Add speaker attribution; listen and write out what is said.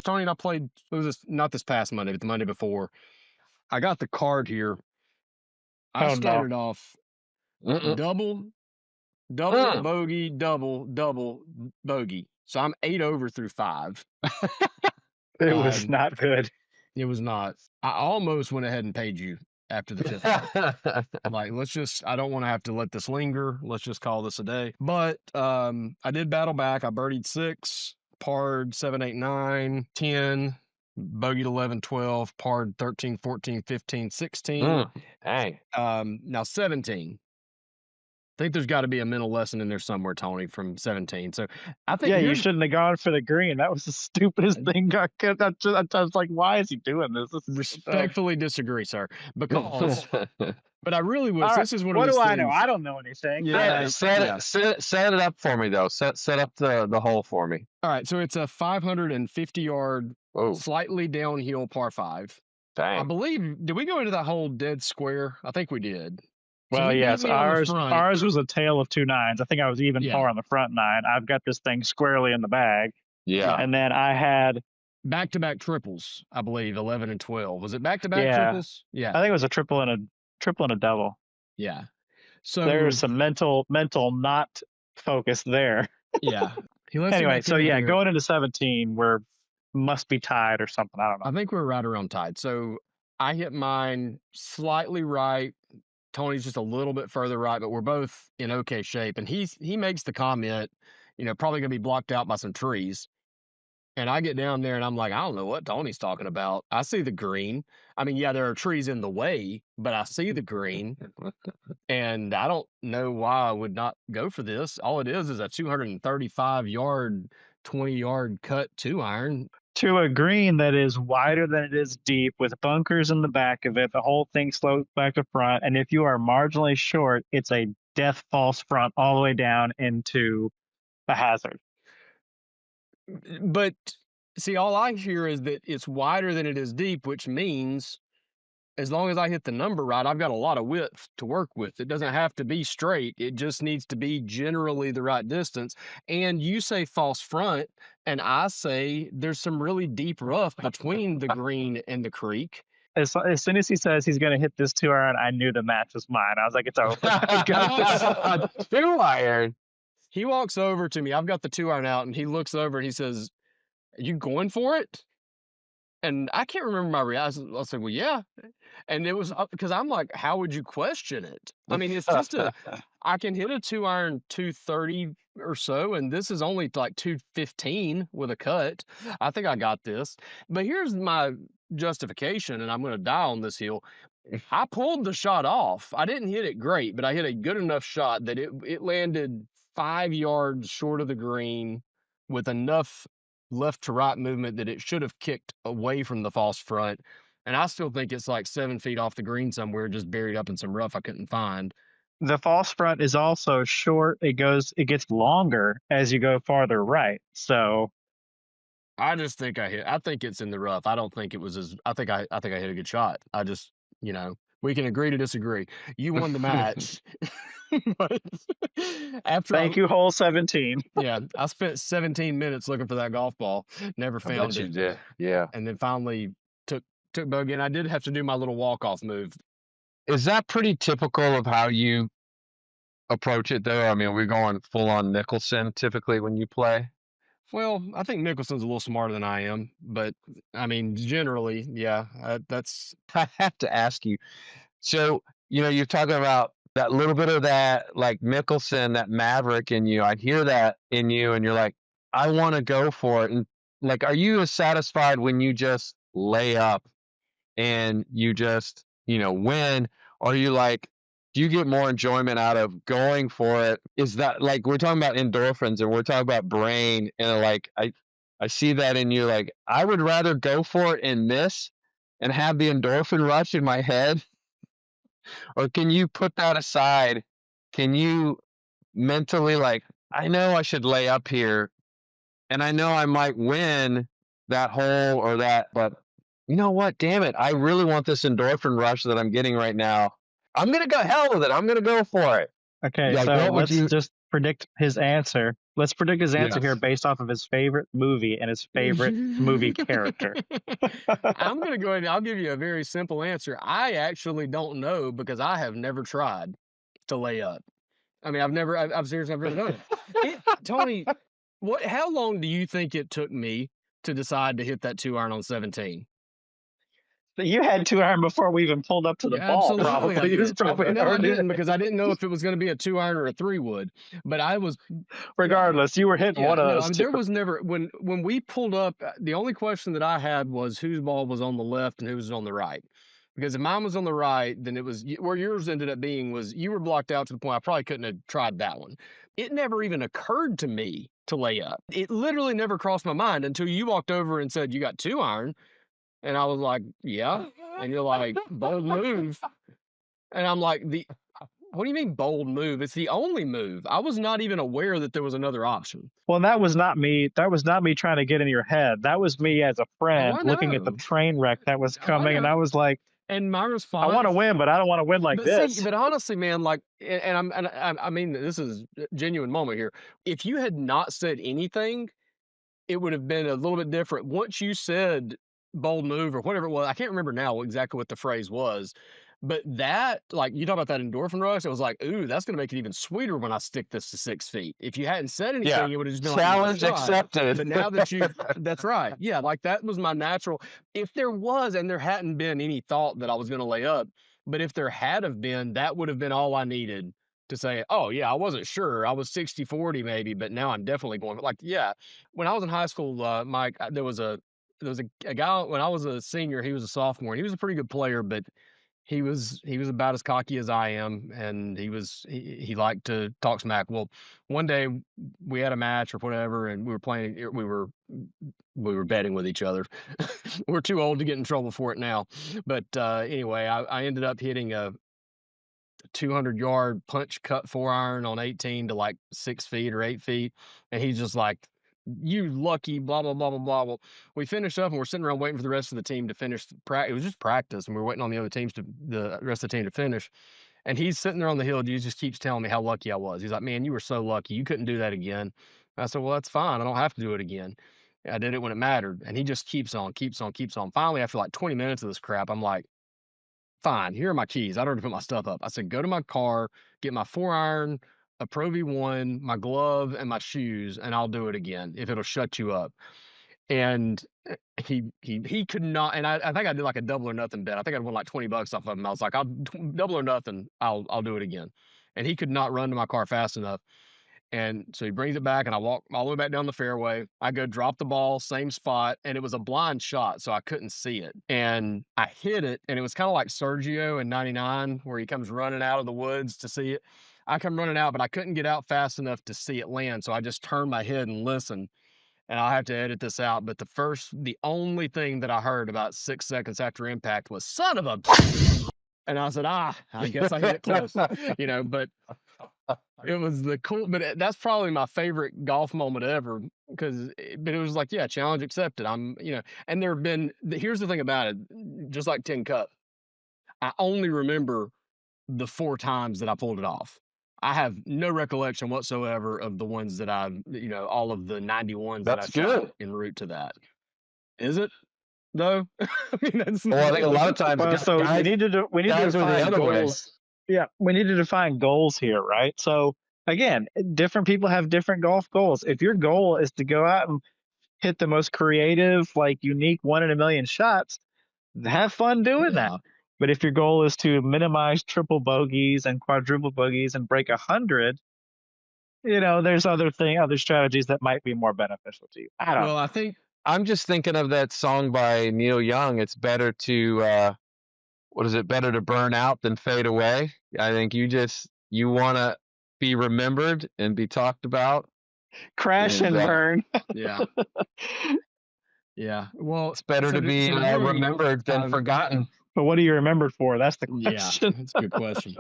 Speaker 1: Tony and I played. It was not this past Monday, but the Monday before. I got the card here. I
Speaker 2: Oh no.
Speaker 1: started off
Speaker 3: Mm-mm.
Speaker 1: double,
Speaker 3: Mm.
Speaker 1: bogey, double, bogey. So I'm 8 over through 5.
Speaker 2: It was not good.
Speaker 1: It was not. I almost went ahead and paid you after the 5th hole. Like, I don't want to have to let this linger. Let's just call this a day. But I did battle back. I birdied 6, parred 7, 8, 9, 10, bogeyed 11, 12, parred 13, 14, 15, 16.
Speaker 3: Dang.
Speaker 1: Now 17. I think there's got to be a mental lesson in there somewhere, Tony, from 17. So I think
Speaker 2: you shouldn't have gone for the green. That was the stupidest thing. I was like, why is he doing this?
Speaker 1: Respectfully disagree, sir. Because, but I really was.
Speaker 2: Right,
Speaker 1: this is one
Speaker 2: what
Speaker 1: of those
Speaker 2: do
Speaker 1: things.
Speaker 2: I know? I don't know anything.
Speaker 1: Yeah,
Speaker 3: set it up for me though. Set up the hole for me.
Speaker 1: All right, so it's a 550-yard, slightly downhill par 5.
Speaker 3: Dang.
Speaker 1: I believe. Did we go into that whole dead square? I think we did.
Speaker 2: Well, yes, ours was a tail of 2 9s. I think I was even par on the front 9. I've got this thing squarely in the bag.
Speaker 3: Yeah.
Speaker 2: And then I had
Speaker 1: back-to-back triples, I believe, 11 and 12. Was it back-to-back triples? Yeah.
Speaker 2: I think it was a triple and a double.
Speaker 1: Yeah. So
Speaker 2: there's some mental not focus there.
Speaker 1: Yeah.
Speaker 2: Anyway, so yeah, going into 17, must be tied or something. I don't know.
Speaker 1: I think we're right around tied. So I hit mine slightly right. Tony's just a little bit further right, but we're both in okay shape. And he makes the comment, probably going to be blocked out by some trees. And I get down there and I'm like, I don't know what Tony's talking about. I see the green. I mean, yeah, there are trees in the way, but I see the green. And I don't know why I would not go for this. All it is a 235-yard, 20-yard cut 2-iron.
Speaker 2: To a green that is wider than it is deep, with bunkers in the back of it. The whole thing slopes back to front. And if you are marginally short, it's a death false front all the way down into the hazard.
Speaker 1: But see, all I hear is that it's wider than it is deep, which means as long as I hit the number right, I've got a lot of width to work with. It doesn't have to be straight. It just needs to be generally the right distance. And you say false front, and I say there's some really deep rough between the green and the creek.
Speaker 2: As soon as he says he's going to hit this 2-iron, I knew the match was mine. I was like, it's over.
Speaker 3: 2-iron.
Speaker 1: He walks over to me. I've got the 2-iron out, and he looks over and he says, "Are you going for it?" And I can't remember my reaction. I said, "Well, yeah." And it was because I'm like, how would you question it? I mean, it's just I can hit a 2-iron 230 or so, and this is only like 215 with a cut. I think I got this. But here's my justification, and I'm going to die on this hill. I pulled the shot off. I didn't hit it great, but I hit a good enough shot that it landed 5 yards short of the green with enough left to right movement that it should have kicked away from the false front. And I still think it's like 7 feet off the green somewhere, just buried up in some rough I couldn't find.
Speaker 2: The false front is also short. It gets longer as you go farther right. So
Speaker 1: I just think I think it's in the rough. I don't think it was I think I hit a good shot. I just, we can agree to disagree. You won the match. But
Speaker 2: thank you, hole 17.
Speaker 1: Yeah, I spent 17 minutes looking for that golf ball. Never found it.
Speaker 3: You did. Yeah.
Speaker 1: And then finally took bogey, and I did have to do my little walk-off move.
Speaker 3: Is that pretty typical of how you approach it, though? I mean, we're going full-on Nicholson typically when you play?
Speaker 1: Well, I think Mickelson's a little smarter than I am, but I mean, generally, yeah, that's.
Speaker 3: I have to ask you. So, you're talking about that little bit of that, like Mickelson, that maverick in you. I hear that in you, and you're like, I want to go for it. And like, are you as satisfied when you just lay up and you just, win? Or are you like, do you get more enjoyment out of going for it? Is that like, we're talking about endorphins and we're talking about brain, and like, I see that in you. Like, I would rather go for it and miss and have the endorphin rush in my head. Or can you put that aside? Can you mentally, like, I know I should lay up here and I know I might win that hole or that, but you know what? Damn it. I really want this endorphin rush that I'm getting right now. I'm going to go hell with it. I'm going to go for it.
Speaker 2: Okay, so let's just predict his answer. Let's predict his answer here
Speaker 3: Yes.
Speaker 2: based off of his favorite movie and his favorite movie character.
Speaker 1: I'm gonna go ahead and I'll give you a very simple answer. I actually don't know because I have never tried to lay up. I mean, I've seriously never done it. Tony, how long do you think it took me to decide to hit that 2-iron on 17?
Speaker 2: You had 2-iron before we even pulled up to the ball,
Speaker 1: Absolutely, I
Speaker 2: probably. It was
Speaker 1: did.
Speaker 2: probably
Speaker 1: No, I
Speaker 2: already
Speaker 1: didn't
Speaker 2: there.
Speaker 1: because I didn't know if it was gonna be a 2-iron or a 3-wood. But I was
Speaker 2: Regardless, you were hitting
Speaker 1: yeah,
Speaker 2: one of
Speaker 1: no, I
Speaker 2: those
Speaker 1: mean,
Speaker 2: two.
Speaker 1: there was never when we pulled up, the only question that I had was whose ball was on the left and who was on the right. Because if mine was on the right, then it was where yours ended up being was you were blocked out to the point I probably couldn't have tried that one. It never even occurred to me to lay up. It literally never crossed my mind until you walked over and said you got 2-iron, and I was like, yeah, and you're like, bold move, and I'm like, what do you mean bold move? It's the only move. I was not even aware that there was another option.
Speaker 2: Well, that was not me. That was not me trying to get in your head. That was me as a friend
Speaker 1: I
Speaker 2: looking at the
Speaker 1: know.
Speaker 2: train wreck that was
Speaker 1: I
Speaker 2: coming, and I
Speaker 1: know.
Speaker 2: was like,
Speaker 1: And my
Speaker 2: I
Speaker 1: response,
Speaker 2: want to win, but I don't want to win like
Speaker 1: but
Speaker 2: this.
Speaker 1: see, but honestly, man, like, I mean, this is a genuine moment here. If you had not said anything, it would have been a little bit different. Once you said bold move or whatever it was, I can't remember now exactly what the phrase was, but that, like, you talk about that endorphin rush, it was like, ooh, that's going to make it even sweeter when I stick this to 6 feet. If you hadn't said
Speaker 3: Yeah.
Speaker 1: anything, it would have just been like,
Speaker 3: Challenge
Speaker 1: "Nice try."
Speaker 3: accepted.
Speaker 1: But now that you, that's right. Yeah, like that was my natural. If there was, and there hadn't been any thought that I was going to lay up, but if there had have been, that would have been all I needed to say, oh, yeah, I wasn't sure. I was 60-40 maybe, but now I'm definitely going. Like, yeah, when I was in high school, Mike, there was a guy when I was a senior. He was a sophomore, and he was a pretty good player, but he was about as cocky as I am, and he liked to talk smack. Well, one day we had a match or whatever, and we were playing. We were betting with each other. We're too old to get in trouble for it now, but anyway, I ended up hitting a 200-yard punch cut 4-iron on 18 to like 6 feet or 8 feet, and he's just like, "You lucky," blah blah blah blah blah. Well, we finished up and we're sitting around waiting for the rest of the team to finish practice. It was just practice, and we were waiting on the rest of the team to finish. And he's sitting there on the hill. He just keeps telling me how lucky I was. He's like, "Man, you were so lucky. You couldn't do that again." I said, "Well, that's fine. I don't have to do it again. I did it when it mattered." And he just keeps on, keeps on, keeps on. Finally, after like 20 minutes of this crap, I'm like, fine, here are my keys. I'd already put my stuff up. I said, go to my car, get my 4-iron, a Pro V1, my glove, and my shoes, and I'll do it again if it'll shut you up. And he could not, and I think I did like a double or nothing bet. I think I won like $20 off of him. I was like, I'll double or nothing. I'll do it again. And he could not run to my car fast enough. And so he brings it back, and I walk all the way back down the fairway. I go drop the ball, same spot, and it was a blind shot, so I couldn't see it. And I hit it, and it was kind of like Sergio in '99, where he comes running out of the woods to see it. I come running out, but I couldn't get out fast enough to see it land, so I just turned my head and listened. And I'll have to edit this out, but the only thing that I heard about 6 seconds after impact was "son of a," and I said, I guess I hit it close, but it was but that's probably my favorite golf moment ever but it was like, yeah, challenge accepted. And here's the thing about it, just like Tin Cup, I only remember the 4 times that I pulled it off. I have no recollection whatsoever of the ones that all of the 91s that I
Speaker 3: That's
Speaker 1: shot
Speaker 3: good.
Speaker 1: en route to that. Is it though? I mean, that's
Speaker 3: Well, I think a lot of times
Speaker 2: Well, so
Speaker 3: guys,
Speaker 2: we need to
Speaker 3: guys are the
Speaker 2: define
Speaker 3: other way.
Speaker 2: goals. Yeah, we need to define goals here, right? So again, different people have different golf goals. If your goal is to go out and hit the most creative, like unique 1 in a million shots, have fun doing that.
Speaker 1: Yeah.
Speaker 2: But if your goal is to minimize triple bogeys and quadruple bogeys and break 100, there's other strategies that might be more beneficial to you. I don't know.
Speaker 1: Well, I think
Speaker 3: I'm just thinking of that song by Neil Young. It's better to what is it? Better to burn out than fade away. I think you want to be remembered and be talked about.
Speaker 2: Crash and burn.
Speaker 1: yeah. Yeah. Well,
Speaker 3: It's better to be remembered than forgotten.
Speaker 2: But what are you remembered for? That's the
Speaker 1: yeah,
Speaker 2: question.
Speaker 1: that's a good question.